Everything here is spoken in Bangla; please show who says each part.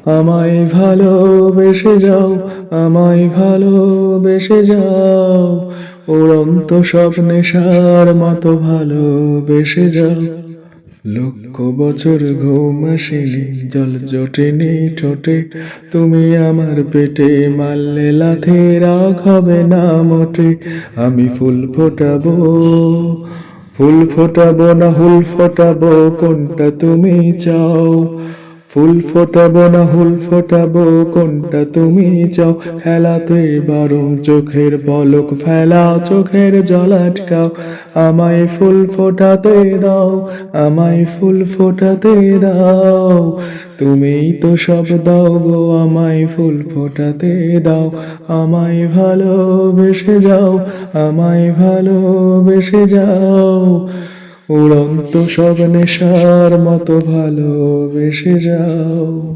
Speaker 1: আমায় ভালোবেসে যাও, আমায় ভালোবেসে যাও, উড়ন্ত সব নেশার মতো ভালোবেসে যাও। লক্ষ বছর ঘুম আসেনি, জল জটেনি ঠোঁটে, তুমি আমার পেটে মারলে লাথি, রাগ হবে না মোটে। আমি ফুল ফোটাবো, ফুল ফোটাবো না হুল ফোটাবো, কোনটা তুমি চাও? ফুল ফোটাবো না হুল ফোটাবো, কোনটা তুমি চাও? খেলাতে বারণ চোখের পলক ফেলাও, চোখের জল আটকাও। আমায় ফুল ফোটাতে দাও, আমায় ফুল ফোটাতে দাও। তুমিই তো সব দাও গো, আমায় ফুল ফোটাতে দাও। আমায় ভালোবেসে যাও, আমায় ভালোবেসে যাও, উড়ন্ত সব নেশার মতো ভালোবেসে যাও।